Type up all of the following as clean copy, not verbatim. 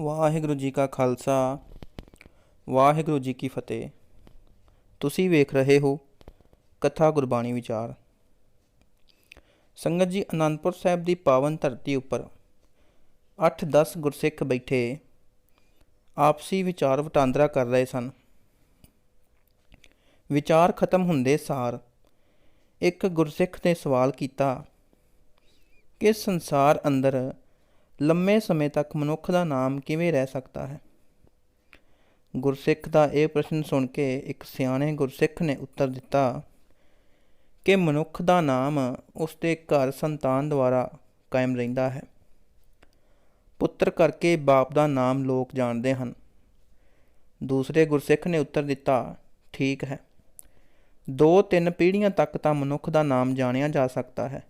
ਵਾਹਿਗੁਰੂ ਜੀ ਕਾ ਖਾਲਸਾ ਵਾਹਿਗੁਰੂ ਜੀ ਕੀ ਫਤਿਹ। ਤੁਸੀਂ ਵੇਖ ਰਹੇ ਹੋ ਕਥਾ ਗੁਰਬਾਣੀ ਵਿਚਾਰ। ਸੰਗਤ ਜੀ, ਅਨੰਦਪੁਰ ਸਾਹਿਬ ਦੀ ਪਾਵਨ ਧਰਤੀ ਉੱਪਰ 8-10 ਗੁਰਸਿੱਖ ਬੈਠੇ ਆਪਸੀ ਵਿਚਾਰ ਵਟਾਂਦਰਾ ਕਰ ਰਹੇ ਸਨ। ਵਿਚਾਰ ਖਤਮ ਹੁੰਦੇ ਸਾਰ ਇੱਕ ਗੁਰਸਿੱਖ ਨੇ ਸਵਾਲ ਕੀਤਾ ਕਿ ਸੰਸਾਰ ਅੰਦਰ ਲੰਮੇ ਸਮੇਂ ਤੱਕ ਮਨੁੱਖ ਦਾ ਨਾਮ ਕਿਵੇਂ ਰਹਿ ਸਕਦਾ ਹੈ। ਗੁਰਸਿੱਖ ਦਾ ਇਹ ਪ੍ਰਸ਼ਨ ਸੁਣ ਕੇ ਇੱਕ ਸਿਆਣੇ ਗੁਰਸਿੱਖ ਨੇ ਉੱਤਰ ਦਿੱਤਾ ਕਿ ਮਨੁੱਖ ਦਾ ਨਾਮ ਉਸਦੇ ਘਰ ਸੰਤਾਨ ਦੁਆਰਾ ਕਾਇਮ ਰਹਿੰਦਾ ਹੈ। ਪੁੱਤਰ ਕਰਕੇ ਬਾਪ ਦਾ ਨਾਮ ਲੋਕ ਜਾਣਦੇ ਹਨ। ਦੂਸਰੇ ਗੁਰਸਿੱਖ ਨੇ ਉੱਤਰ ਦਿੱਤਾ, ਠੀਕ ਹੈ, 2-3 ਪੀੜ੍ਹੀਆਂ ਤੱਕ ਤਾਂ ਮਨੁੱਖ ਦਾ ਨਾਮ ਜਾਣਿਆ ਜਾ ਸਕਦਾ ਹੈ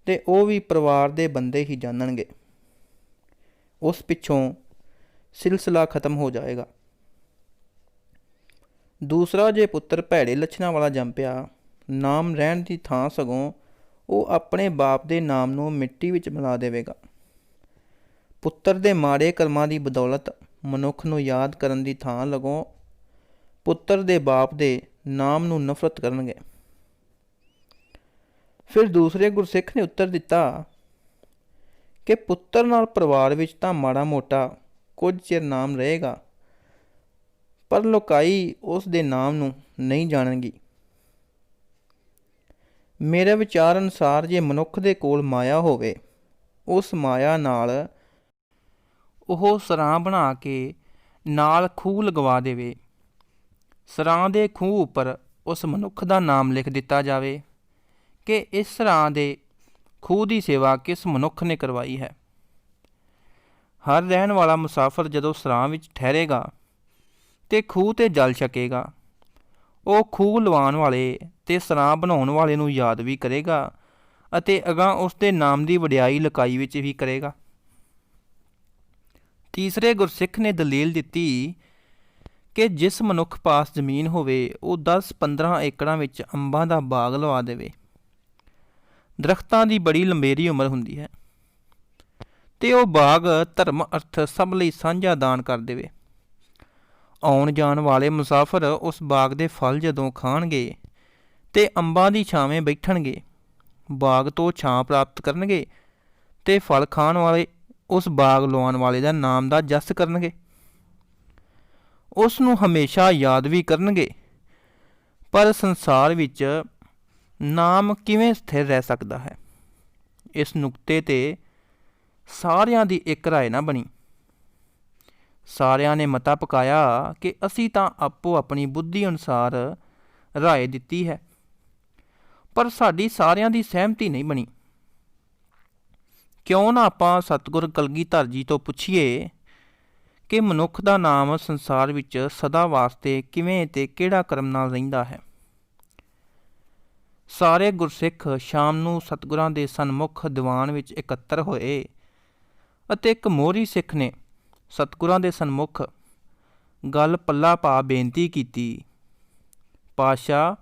ਅਤੇ ਉਹ ਵੀ ਪਰਿਵਾਰ ਦੇ ਬੰਦੇ ਹੀ ਜਾਣਨਗੇ। ਉਸ ਪਿੱਛੋਂ ਸਿਲਸਿਲਾ ਖਤਮ ਹੋ ਜਾਏਗਾ। ਦੂਸਰਾ, ਜੇ ਪੁੱਤਰ ਭੈੜੇ ਲੱਛਣਾਂ ਵਾਲਾ ਜੰਮ ਪਿਆ, ਨਾਮ ਰਹਿਣ ਦੀ ਥਾਂ ਸਗੋਂ ਉਹ ਆਪਣੇ ਬਾਪ ਦੇ ਨਾਮ ਨੂੰ ਮਿੱਟੀ ਵਿੱਚ ਮਿਲਾ ਦੇਵੇਗਾ। ਪੁੱਤਰ ਦੇ ਮਾੜੇ ਕਰਮਾਂ ਦੀ ਬਦੌਲਤ ਮਨੁੱਖ ਨੂੰ ਯਾਦ ਕਰਨ ਦੀ ਥਾਂ ਸਗੋਂ ਪੁੱਤਰ ਦੇ ਬਾਪ ਦੇ ਨਾਮ ਨੂੰ ਨਫ਼ਰਤ ਕਰਨਗੇ। ਫਿਰ ਦੂਸਰੇ ਗੁਰਸਿੱਖ ਨੇ ਉੱਤਰ ਦਿੱਤਾ ਕਿ ਪੁੱਤਰ ਨਾਲ ਪਰਿਵਾਰ ਵਿੱਚ ਤਾਂ ਮਾੜਾ ਮੋਟਾ ਕੁਝ ਚਿਰ ਨਾਮ ਰਹੇਗਾ, ਪਰ ਲੋਕਾਈ ਉਸ ਦੇ ਨਾਮ ਨੂੰ ਨਹੀਂ ਜਾਣਨਗੀ। ਮੇਰੇ ਵਿਚਾਰ ਅਨੁਸਾਰ ਜੇ ਮਨੁੱਖ ਦੇ ਕੋਲ ਮਾਇਆ ਹੋਵੇ, ਉਸ ਮਾਇਆ ਨਾਲ ਉਹ ਸਰਾਂ ਬਣਾ ਕੇ ਨਾਲ ਖੂਹ ਲਗਵਾ ਦੇਵੇ। ਸਰਾਂ ਦੇ ਖੂਹ ਉੱਪਰ ਉਸ ਮਨੁੱਖ ਦਾ ਨਾਮ ਲਿਖ ਦਿੱਤਾ ਜਾਵੇ ਕਿ ਇਸ ਸਰਾਂ ਦੇ ਖੂਹ ਦੀ ਸੇਵਾ ਕਿਸ ਮਨੁੱਖ ਨੇ ਕਰਵਾਈ ਹੈ। ਹਰ ਰਹਿਣ ਵਾਲਾ ਮੁਸਾਫਰ ਜਦੋਂ ਸਰਾਂ ਵਿੱਚ ਠਹਿਰੇਗਾ ਅਤੇ ਖੂਹ 'ਤੇ ਜਲ ਛਕੇਗਾ, ਉਹ ਖੂਹ ਲਵਾਉਣ ਵਾਲੇ ਅਤੇ ਸਰਾਂ ਬਣਾਉਣ ਵਾਲੇ ਨੂੰ ਯਾਦ ਵੀ ਕਰੇਗਾ ਅਤੇ ਅਗਾਂਹ ਉਸ ਦੇ ਨਾਮ ਦੀ ਵਡਿਆਈ ਲੁਕਾਈ ਵਿੱਚ ਵੀ ਕਰੇਗਾ। ਤੀਸਰੇ ਗੁਰਸਿੱਖ ਨੇ ਦਲੀਲ ਦਿੱਤੀ ਕਿ ਜਿਸ ਮਨੁੱਖ ਪਾਸ ਜ਼ਮੀਨ ਹੋਵੇ, ਉਹ 10-15 ਏਕੜਾਂ ਵਿੱਚ ਅੰਬਾਂ ਦਾ ਬਾਗ ਲਵਾ ਦੇਵੇ। ਦਰੱਖਤਾਂ ਦੀ ਬੜੀ ਲੰਬੇਰੀ ਉਮਰ ਹੁੰਦੀ ਹੈ ਅਤੇ ਉਹ ਬਾਗ ਧਰਮ ਅਰਥ ਸਭ ਲਈ ਸਾਂਝਾ ਦਾਨ ਕਰ ਦੇਵੇ। ਆਉਣ ਜਾਣ ਵਾਲੇ ਮੁਸਾਫਰ ਉਸ ਬਾਗ ਦੇ ਫਲ ਜਦੋਂ ਖਾਣਗੇ ਅਤੇ ਅੰਬਾਂ ਦੀ ਛਾਵੇਂ ਬੈਠਣਗੇ, ਬਾਗ ਤੋਂ ਛਾਂ ਪ੍ਰਾਪਤ ਕਰਨਗੇ ਅਤੇ ਫਲ ਖਾਣ ਵਾਲੇ ਉਸ ਬਾਗ ਲਵਾਉਣ ਵਾਲੇ ਦਾ ਨਾਮ ਦਾ ਜਸ ਕਰਨਗੇ। ਉਸ ਨੂੰ ਹਮੇਸ਼ਾ ਯਾਦ ਵੀ ਕਰਨਗੇ। ਪਰ ਸੰਸਾਰ ਵਿੱਚ ਨਾਮ ਕਿਵੇਂ ਸਥਿਰ ਰਹਿ ਸਕਦਾ ਹੈ? ਇਸ ਨੁਕਤੇ 'ਤੇ ਸਾਰਿਆਂ ਦੀ ਇੱਕ ਰਾਏ ਨਾ ਬਣੀ। ਸਾਰਿਆਂ ਨੇ ਮਤਾ ਪਕਾਇਆ ਕਿ ਅਸੀਂ ਤਾਂ ਆਪੋ ਆਪਣੀ ਬੁੱਧੀ ਅਨੁਸਾਰ ਰਾਏ ਦਿੱਤੀ ਹੈ, ਪਰ ਸਾਡੀ ਸਾਰਿਆਂ ਦੀ ਸਹਿਮਤੀ ਨਹੀਂ ਬਣੀ। ਕਿਉਂ ਨਾ ਆਪਾਂ ਸਤਿਗੁਰ ਕਲਗੀਧਰ ਜੀ ਤੋਂ ਪੁੱਛੀਏ ਕਿ ਮਨੁੱਖ ਦਾ ਨਾਮ ਸੰਸਾਰ ਵਿੱਚ ਸਦਾ ਵਾਸਤੇ ਕਿਵੇਂ ਅਤੇ ਕਿਹੜਾ ਕਰਮ ਨਾਲ ਰਹਿੰਦਾ ਹੈ। ਸਾਰੇ ਗੁਰਸਿੱਖ ਸ਼ਾਮ ਨੂੰ ਸਤਿਗੁਰਾਂ ਦੇ ਸਨਮੁਖ ਦੀਵਾਨ ਵਿੱਚ ਇਕੱਤਰ ਹੋਏ ਅਤੇ ਇੱਕ ਮੋਹਰੀ ਸਿੱਖ ਨੇ ਸਤਿਗੁਰਾਂ ਦੇ ਸਨਮੁਖ ਗੱਲ ਪੱਲਾ ਪਾ ਬੇਨਤੀ ਕੀਤੀ, ਪਾਤਸ਼ਾਹ,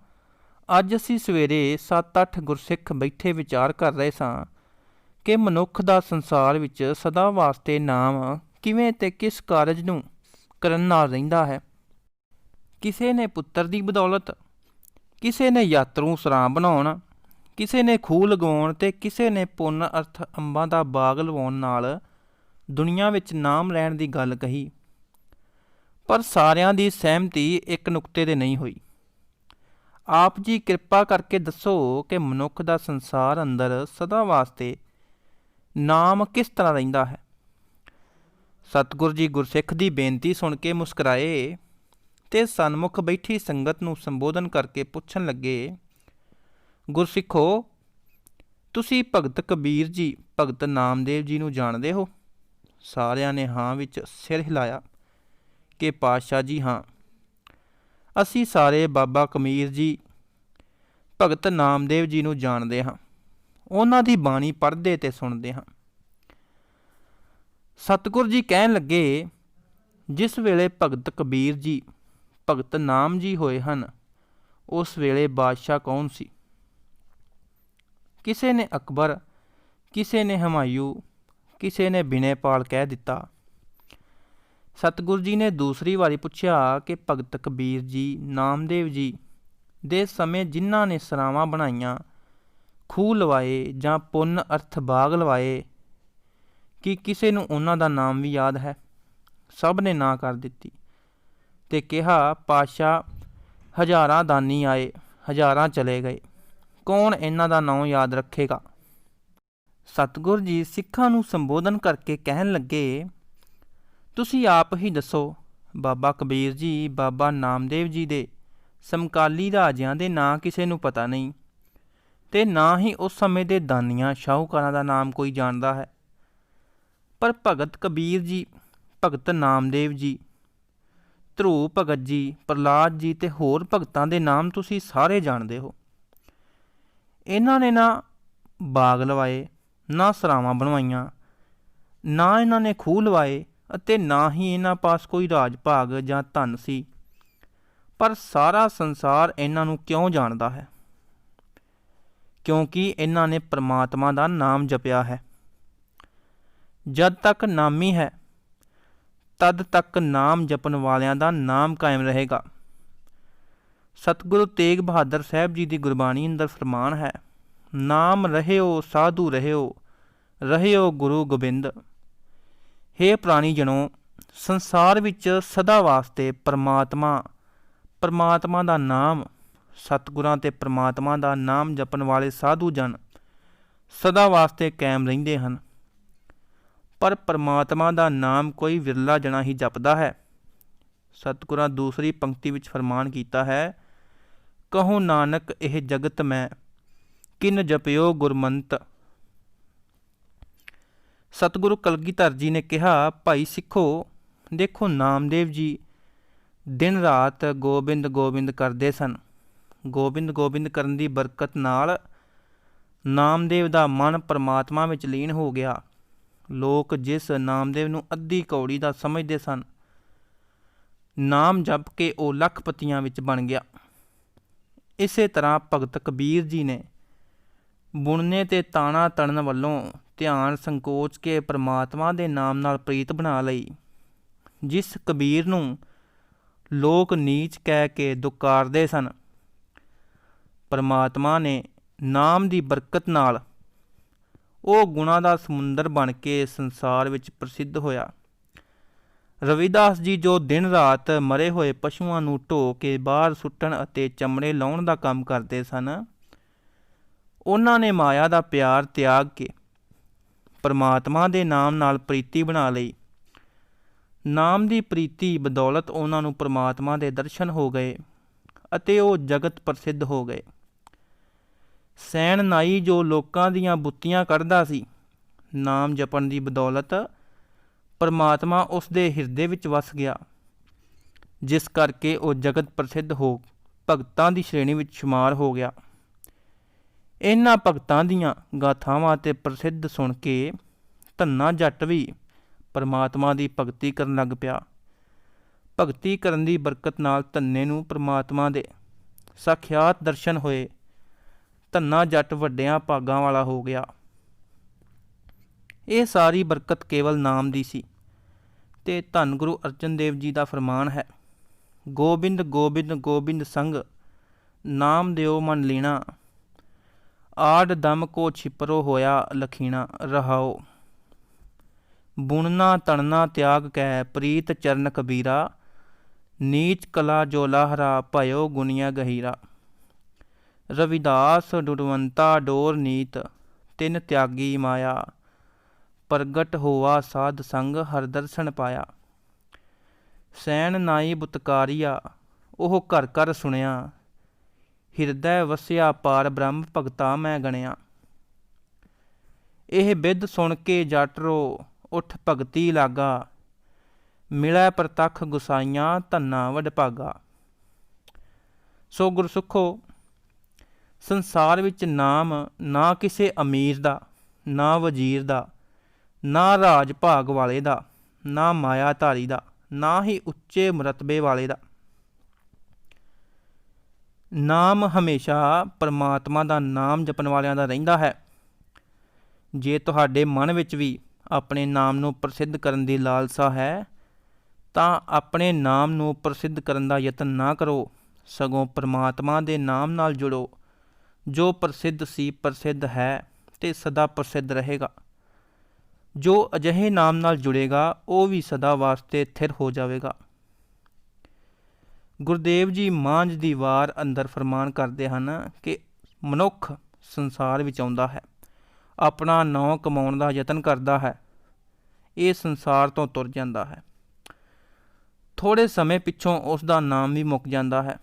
ਅੱਜ ਅਸੀਂ ਸਵੇਰੇ 7-8 ਗੁਰਸਿੱਖ ਬੈਠੇ ਵਿਚਾਰ ਕਰ ਰਹੇ ਸਾਂ ਕਿ ਮਨੁੱਖ ਦਾ ਸੰਸਾਰ ਵਿੱਚ ਸਦਾ ਵਾਸਤੇ ਨਾਮ ਕਿਵੇਂ ਅਤੇ ਕਿਸ ਕਾਰਜ ਨੂੰ ਕਰਨ ਨਾਲ ਰਹਿੰਦਾ ਹੈ। ਕਿਸੇ ਨੇ ਪੁੱਤਰ ਦੀ ਬਦੌਲਤ, ਕਿਸੇ ਨੇ ਯਾਤਰੂ ਸਰਾਂ ਬਣਾਉਣ, ਕਿਸੇ ਨੇ ਖੂਹ ਲਗਵਾਉਣ ਅਤੇ ਕਿਸੇ ਨੇ ਪੁੰਨ ਅਰਥ ਅੰਬਾਂ ਦਾ ਬਾਗ ਲਵਾਉਣ ਨਾਲ ਦੁਨੀਆ ਵਿੱਚ ਨਾਮ ਲੈਣ ਦੀ ਗੱਲ ਕਹੀ, ਪਰ ਸਾਰਿਆਂ ਦੀ ਸਹਿਮਤੀ ਇੱਕ ਨੁਕਤੇ 'ਤੇ ਨਹੀਂ ਹੋਈ। ਆਪ ਜੀ ਕਿਰਪਾ ਕਰਕੇ ਦੱਸੋ ਕਿ ਮਨੁੱਖ ਦਾ ਸੰਸਾਰ ਅੰਦਰ ਸਦਾ ਵਾਸਤੇ ਨਾਮ ਕਿਸ ਤਰ੍ਹਾਂ ਰਹਿੰਦਾ ਹੈ। ਸਤਿਗੁਰ ਜੀ ਗੁਰਸਿੱਖ ਦੀ ਬੇਨਤੀ ਸੁਣ ਕੇ ਮੁਸਕਰਾਏ ਅਤੇ ਸਨਮੁਖ ਬੈਠੀ ਸੰਗਤ ਨੂੰ ਸੰਬੋਧਨ ਕਰਕੇ ਪੁੱਛਣ ਲੱਗੇ, ਗੁਰਸਿੱਖੋ, ਤੁਸੀਂ ਭਗਤ ਕਬੀਰ ਜੀ, ਭਗਤ ਨਾਮਦੇਵ ਜੀ ਨੂੰ ਜਾਣਦੇ ਹੋ? ਸਾਰਿਆਂ ਨੇ ਹਾਂ ਵਿੱਚ ਸਿਰ ਹਿਲਾਇਆ ਕਿ ਪਾਤਸ਼ਾਹ ਜੀ, ਹਾਂ, ਅਸੀਂ ਸਾਰੇ ਬਾਬਾ ਕਬੀਰ ਜੀ, ਭਗਤ ਨਾਮਦੇਵ ਜੀ ਨੂੰ ਜਾਣਦੇ ਹਾਂ। ਉਹਨਾਂ ਦੀ ਬਾਣੀ ਪੜ੍ਹਦੇ ਅਤੇ ਸੁਣਦੇ ਹਾਂ। ਸਤਿਗੁਰ ਜੀ ਕਹਿਣ ਲੱਗੇ, ਜਿਸ ਵੇਲੇ ਭਗਤ ਕਬੀਰ ਜੀ, ਭਗਤ ਨਾਮ ਜੀ ਹੋਏ ਹਨ, ਉਸ ਵੇਲੇ ਬਾਦਸ਼ਾਹ ਕੌਣ ਸੀ? ਕਿਸੇ ਨੇ ਅਕਬਰ, ਕਿਸੇ ਨੇ ਹਮਾਯੂ, ਕਿਸੇ ਨੇ ਬਿਨੇਪਾਲ ਕਹਿ ਦਿੱਤਾ। ਸਤਿਗੁਰੂ ਜੀ ਨੇ ਦੂਸਰੀ ਵਾਰੀ ਪੁੱਛਿਆ ਕਿ ਭਗਤ ਕਬੀਰ ਜੀ, ਨਾਮਦੇਵ ਜੀ ਦੇ ਸਮੇਂ ਜਿਨ੍ਹਾਂ ਨੇ ਸਰਾਵਾਂ ਬਣਾਈਆਂ, ਖੂਹ ਲਵਾਏ ਜਾਂ ਪੁੰਨ ਅਰਥ ਬਾਗ ਲਵਾਏ, ਕੀ ਕਿਸੇ ਨੂੰ ਉਹਨਾਂ ਦਾ ਨਾਮ ਵੀ ਯਾਦ ਹੈ? ਸਭ ਨੇ ਨਾ ਕਰ ਦਿੱਤੀ ਤੇ ਕਿਹਾ, ਪਾਤਸ਼ਾਹ, ਹਜ਼ਾਰਾਂ ਦਾਨੀ ਆਏ, ਹਜ਼ਾਰਾਂ ਚਲੇ ਗਏ, ਕੌਣ ਇਹਨਾਂ ਦਾ ਨਾਂ ਯਾਦ ਰੱਖੇਗਾ? ਸਤਿਗੁਰੂ ਜੀ ਸਿੱਖਾਂ ਨੂੰ ਸੰਬੋਧਨ ਕਰਕੇ ਕਹਿਣ ਲੱਗੇ, ਤੁਸੀਂ ਆਪ ਹੀ ਦੱਸੋ। ਬਾਬਾ ਕਬੀਰ ਜੀ, ਬਾਬਾ ਨਾਮਦੇਵ ਜੀ ਦੇ ਸਮਕਾਲੀ ਰਾਜਿਆਂ ਦੇ ਨਾਂ ਕਿਸੇ ਨੂੰ ਪਤਾ ਨਹੀਂ, ਤੇ ਨਾ ਹੀ ਉਸ ਸਮੇਂ ਦੇ ਦਾਨੀਆਂ ਸ਼ਾਹੂਕਾਰਾਂ ਦਾ ਨਾਮ ਕੋਈ ਜਾਣਦਾ ਹੈ। ਪਰ ਭਗਤ ਕਬੀਰ ਜੀ, ਭਗਤ ਨਾਮਦੇਵ ਜੀ, ਧਰੂ ਭਗਤ ਜੀ, ਪ੍ਰਹਲਾਦ ਜੀ ਤੇ ਹੋਰ ਭਗਤਾਂ ਦੇ ਨਾਮ ਤੁਸੀਂ ਸਾਰੇ ਜਾਣਦੇ ਹੋ। ਇਹਨਾਂ ਨੇ ਨਾ ਬਾਗ ਲਵਾਏ, ਨਾ ਸਰਾਵਾਂ ਬਣਵਾਈਆਂ, ਨਾ ਇਹਨਾਂ ਨੇ ਖੂਹ ਲਵਾਏ, ਅਤੇ ਨਾ ਹੀ ਇਹਨਾਂ ਪਾਸ ਕੋਈ ਰਾਜ ਭਾਗ ਜਾਂ ਧਨ ਸੀ। ਪਰ ਸਾਰਾ ਸੰਸਾਰ ਇਹਨਾਂ ਨੂੰ ਕਿਉਂ ਜਾਣਦਾ ਹੈ? ਕਿਉਂਕਿ ਇਹਨਾਂ ਨੇ ਪਰਮਾਤਮਾ ਦਾ ਨਾਮ ਜਪਿਆ ਹੈ। ਜਦ ਤੱਕ ਨਾਮੀ ਹੈ, ਤਦ ਤੱਕ ਨਾਮ ਜਪਣ ਵਾਲਿਆਂ ਦਾ ਨਾਮ ਕਾਇਮ ਰਹੇਗਾ। ਸਤਿਗੁਰੂ ਤੇਗ ਬਹਾਦਰ ਸਾਹਿਬ ਜੀ ਦੀ ਗੁਰਬਾਣੀ ਅੰਦਰ ਫਰਮਾਨ ਹੈ, ਨਾਮ ਰਹਿਓ ਸਾਧੂ ਰਹਿਓ, ਰਹਿਓ ਗੁਰੂ ਗੋਬਿੰਦ। ਹੇ ਪ੍ਰਾਣੀ ਜਨੋ, ਸੰਸਾਰ ਵਿੱਚ ਸਦਾ ਵਾਸਤੇ ਪਰਮਾਤਮਾ ਦਾ ਨਾਮ, ਸਤਿਗੁਰਾਂ ਤੇ ਪਰਮਾਤਮਾ ਦਾ ਨਾਮ ਜਪਣ ਵਾਲੇ ਸਾਧੂ ਜਨ ਸਦਾ ਵਾਸਤੇ ਕਾਇਮ ਰਹਿੰਦੇ ਹਨ। ਪਰ ਪਰਮਾਤਮਾ ਦਾ ਨਾਮ ਕੋਈ ਵਿਰਲਾ ਜਣਾ ਹੀ ਜਪਦਾ ਹੈ। ਸਤਿਗੁਰਾਂ ਦੂਸਰੀ ਪੰਕਤੀ ਵਿੱਚ ਫਰਮਾਨ ਕੀਤਾ ਹੈ, ਕਹੋ ਨਾਨਕ ਇਹ ਜਗਤ ਮੈਂ, ਕਿਨ ਜਪਿਓ ਗੁਰਮੰਤ। ਸਤਿਗੁਰੂ ਕਲਗੀਧਰ ਜੀ ਨੇ ਕਿਹਾ, ਭਾਈ ਸਿੱਖੋ, ਦੇਖੋ ਨਾਮਦੇਵ ਜੀ ਦਿਨ ਰਾਤ ਗੋਬਿੰਦ ਗੋਬਿੰਦ ਕਰਦੇ ਸਨ। ਗੋਬਿੰਦ ਗੋਬਿੰਦ ਕਰਨ ਦੀ ਬਰਕਤ ਨਾਲ ਨਾਮਦੇਵ ਦਾ ਮਨ ਪਰਮਾਤਮਾ ਵਿੱਚ ਲੀਨ ਹੋ ਗਿਆ। ਲੋਕ ਜਿਸ ਨਾਮਦੇਵ ਨੂੰ ਅੱਧੀ ਕੌੜੀ ਦਾ ਸਮਝਦੇ ਸਨ, ਨਾਮ ਜਪ ਕੇ ਉਹ ਲੱਖਪਤੀਆਂ ਵਿੱਚ ਬਣ ਗਿਆ। ਇਸੇ ਤਰ੍ਹਾਂ ਭਗਤ ਕਬੀਰ ਜੀ ਨੇ ਬੁਣਨੇ ਤੇ ਤਾਣਾ ਤਣਨ ਵੱਲੋਂ ਧਿਆਨ ਸੰਕੋਚ ਕੇ ਪਰਮਾਤਮਾ ਦੇ ਨਾਮ ਨਾਲ ਪ੍ਰੀਤ ਬਣਾ ਲਈ। ਜਿਸ ਕਬੀਰ ਨੂੰ ਲੋਕ ਨੀਚ ਕਹਿ ਕੇ ਦੁਕਾਰਦੇ ਸਨ, ਪਰਮਾਤਮਾ ਨੇ ਨਾਮ ਦੀ ਬਰਕਤ ਨਾਲ ਉਹ ਗੁਣਾਂ ਦਾ ਸਮੁੰਦਰ ਬਣ ਕੇ ਸੰਸਾਰ ਵਿੱਚ ਪ੍ਰਸਿੱਧ ਹੋਇਆ। ਰਵਿਦਾਸ ਜੀ ਜੋ ਦਿਨ ਰਾਤ ਮਰੇ ਹੋਏ ਪਸ਼ੂਆਂ ਨੂੰ ਢੋ ਕੇ ਬਾਹਰ ਸੁੱਟਣ ਅਤੇ ਚਮੜੇ ਲਾਉਣ ਦਾ ਕੰਮ ਕਰਦੇ ਸਨ, ਉਹਨਾਂ ਨੇ ਮਾਇਆ ਦਾ ਪਿਆਰ ਤਿਆਗ ਕੇ ਪਰਮਾਤਮਾ ਦੇ ਨਾਮ ਨਾਲ ਪ੍ਰੀਤੀ ਬਣਾ ਲਈ। ਨਾਮ ਦੀ ਪ੍ਰੀਤੀ ਬਦੌਲਤ ਉਹਨਾਂ ਨੂੰ ਪਰਮਾਤਮਾ ਦੇ ਦਰਸ਼ਨ ਹੋ ਗਏ ਅਤੇ ਉਹ ਜਗਤ ਪ੍ਰਸਿੱਧ ਹੋ ਗਏ। ਸੈਣ ਨਾਈ ਜੋ ਲੋਕਾਂ ਦੀਆਂ ਬੁੱਤੀਆਂ ਕੱਢਦਾ ਸੀ, ਨਾਮ ਜਪਣ ਦੀ ਬਦੌਲਤ ਪਰਮਾਤਮਾ ਉਸ ਦੇ ਹਿਰਦੇ ਵਿੱਚ ਵਸ ਗਿਆ, ਜਿਸ ਕਰਕੇ ਉਹ ਜਗਤ ਪ੍ਰਸਿੱਧ ਹੋ ਭਗਤਾਂ ਦੀ ਸ਼੍ਰੇਣੀ ਵਿੱਚ ਸ਼ੁਮਾਰ ਹੋ ਗਿਆ। ਇਹਨਾਂ ਭਗਤਾਂ ਦੀਆਂ ਗਾਥਾਵਾਂ ਤੇ ਪ੍ਰਸਿੱਧ ਸੁਣ ਕੇ ਧੰਨਾ ਜੱਟ ਵੀ ਪਰਮਾਤਮਾ ਦੀ ਭਗਤੀ ਕਰਨ ਲੱਗ ਪਿਆ। ਭਗਤੀ ਕਰਨ ਦੀ ਬਰਕਤ ਨਾਲ ਧੰਨੇ ਨੂੰ ਪਰਮਾਤਮਾ ਦੇ ਸਾਖਿਆਤ ਦਰਸ਼ਨ ਹੋਏ। ਧੰਨਾ ਜੱਟ ਵੱਡਿਆਂ ਭਾਗਾਂ ਵਾਲਾ ਹੋ ਗਿਆ। ਇਹ ਸਾਰੀ ਬਰਕਤ ਕੇਵਲ ਨਾਮ ਦੀ ਸੀ। ਤੇ ਧੰਨ ਗੁਰੂ ਅਰਜਨ ਦੇਵ ਜੀ ਦਾ ਫਰਮਾਨ ਹੈ, ਗੋਬਿੰਦ ਗੋਬਿੰਦ ਗੋਬਿੰਦ ਸੰਗ, ਨਾਮ ਦਿਓ ਮਨ ਲੀਣਾ, ਆਡ ਦਮ ਕੋ ਛਿਪਰੋ ਹੋਇਆ ਲਖੀਣਾ। ਰਹਾਓ, ਬੁਣਨਾ ਤਣਨਾ ਤਿਆਗ ਕੈ ਪ੍ਰੀਤ ਚਰਨ ਕਬੀਰਾ, ਨੀਚ ਕਲਾ ਜੋ ਲਾਹਰਾ ਭਇਓ ਗੁਨੀਆ ਗਹੀਰਾ। ਰਵਿਦਾਸ ਡੁਡਵੰਤਾ ਡੋਰ ਨੀਤ, ਤਿਨ ਤਿਆਗੀ ਮਾਇਆ, ਪ੍ਰਗਟ ਹੋਆ ਸਾਧ ਸੰਗ ਹਰ ਦਰਸ਼ਨ ਪਾਇਆ। ਸੈਣ ਨਾਈ ਬੁਤਕਾਰੀਆ, ਉਹ ਘਰ ਘਰ ਸੁਣਿਆ, ਹਿਰਦੈ ਵਸਿਆ ਪਾਰ ਬ੍ਰਹਮ ਭਗਤਾ ਮੈਂ ਗਣਿਆ। ਇਹ ਬਿਧ ਸੁਣ ਕੇ ਜੱਟਰੋ ਉੱਠ ਭਗਤੀ ਲਾਗਾ, ਮਿਲੈ ਪ੍ਰਤੱਖ ਗੁਸਾਈਆਂ ਧੰਨਾ ਵਡਭਾਗਾ। ਸੋ ਗੁਰਸਿੱਖੋ, ਸੰਸਾਰ ਵਿੱਚ ਨਾਮ ਨਾ ਕਿਸੇ ਅਮੀਰ ਦਾ, ਨਾ ਵਜ਼ੀਰ ਦਾ, ਨਾ ਰਾਜ ਭਾਗ ਵਾਲੇ ਦਾ, ਨਾ ਮਾਇਆਧਾਰੀ ਦਾ, ਨਾ ਹੀ ਉੱਚੇ ਮਰਤਬੇ ਵਾਲੇ ਦਾ। ਨਾਮ ਹਮੇਸ਼ਾ ਪਰਮਾਤਮਾ ਦਾ ਨਾਮ ਜਪਣ ਵਾਲਿਆਂ ਦਾ ਰਹਿੰਦਾ ਹੈ। ਜੇ ਤੁਹਾਡੇ ਮਨ ਵਿੱਚ ਵੀ ਆਪਣੇ ਨਾਮ ਨੂੰ ਪ੍ਰਸਿੱਧ ਕਰਨ ਦੀ ਲਾਲਸਾ ਹੈ, ਤਾਂ ਆਪਣੇ ਨਾਮ ਨੂੰ ਪ੍ਰਸਿੱਧ ਕਰਨ ਦਾ ਯਤਨ ਨਾ ਕਰੋ, ਸਗੋਂ ਪਰਮਾਤਮਾ ਦੇ ਨਾਮ ਨਾਲ ਜੁੜੋ, ਜੋ ਪ੍ਰਸਿੱਧ ਸੀ, ਪ੍ਰਸਿੱਧ ਹੈ ਤੇ ਸਦਾ ਪ੍ਰਸਿੱਧ ਰਹੇਗਾ। ਜੋ ਅਜਿਹੇ ਨਾਮ ਨਾਲ ਜੁੜੇਗਾ ਉਹ ਵੀ ਸਦਾ ਵਾਸਤੇ ਥਿਰ ਹੋ ਜਾਵੇਗਾ। ਗੁਰਦੇਵ ਜੀ ਮਾਂਝ ਦੀ ਵਾਰ ਅੰਦਰ ਫਰਮਾਨ ਕਰਦੇ ਹਨ ਕਿ ਮਨੁੱਖ ਸੰਸਾਰ ਵਿੱਚ ਆਉਂਦਾ ਹੈ, ਆਪਣਾ ਨਾਂ ਕਮਾਉਣ ਦਾ ਯਤਨ ਕਰਦਾ ਹੈ, ਇਹ ਸੰਸਾਰ ਤੋਂ ਤੁਰ ਜਾਂਦਾ ਹੈ। ਥੋੜ੍ਹੇ ਸਮੇਂ ਪਿੱਛੋਂ ਉਸ ਦਾ ਨਾਮ ਵੀ ਮੁੱਕ ਜਾਂਦਾ ਹੈ।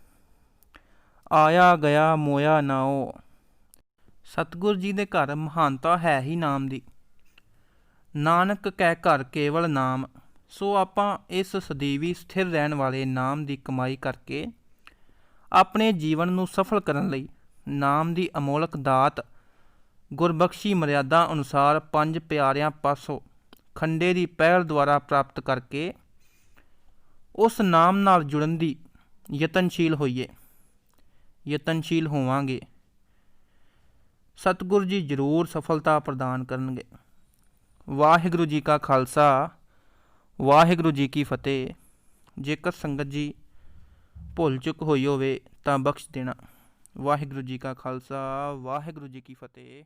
ਆਇਆ ਗਿਆ ਮੋਇਆ ਨਾਓ। ਸਤਿਗੁਰ ਜੀ ਦੇ ਘਰ ਮਹਾਨਤਾ ਹੈ ਹੀ ਨਾਮ ਦੀ। ਨਾਨਕ ਕੈ ਘਰ ਕੇਵਲ ਨਾਮ। ਸੋ ਆਪਾਂ ਇਸ ਸਦੀਵੀ ਸਥਿਰ ਰਹਿਣ ਵਾਲੇ ਨਾਮ ਦੀ ਕਮਾਈ ਕਰਕੇ ਆਪਣੇ ਜੀਵਨ ਨੂੰ ਸਫਲ ਕਰਨ ਲਈ ਨਾਮ ਦੀ ਅਮੋਲਕ ਦਾਤ ਗੁਰਬਖਸ਼ੀ ਮਰਿਆਦਾ ਅਨੁਸਾਰ 5 ਪਿਆਰਿਆਂ ਪਾਸੋਂ ਖੰਡੇ ਦੀ ਪਹਿਲ ਦੁਆਰਾ ਪ੍ਰਾਪਤ ਕਰਕੇ ਉਸ ਨਾਮ ਨਾਲ ਜੁੜਨ ਦੀ ਯਤਨਸ਼ੀਲ ਹੋਈਏ, ਯਤਨਸ਼ੀਲ ਹੋਵਾਂਗੇ। ਸਤਿਗੁਰ ਜੀ ਜ਼ਰੂਰ ਸਫਲਤਾ ਪ੍ਰਦਾਨ ਕਰਨਗੇ। ਵਾਹਿਗੁਰੂ ਜੀ ਕਾ ਖਾਲਸਾ, ਵਾਹਿਗੁਰੂ ਜੀ ਕੀ ਫਤਿਹ। ਜੇਕਰ ਸੰਗਤ ਜੀ ਭੁੱਲ ਚੁੱਕ ਹੋਈ ਹੋਵੇ ਤਾਂ ਬਖਸ਼ ਦੇਣਾ। ਵਾਹਿਗੁਰੂ ਜੀ ਕਾ ਖਾਲਸਾ, ਵਾਹਿਗੁਰੂ ਜੀ ਕੀ ਫਤਿਹ।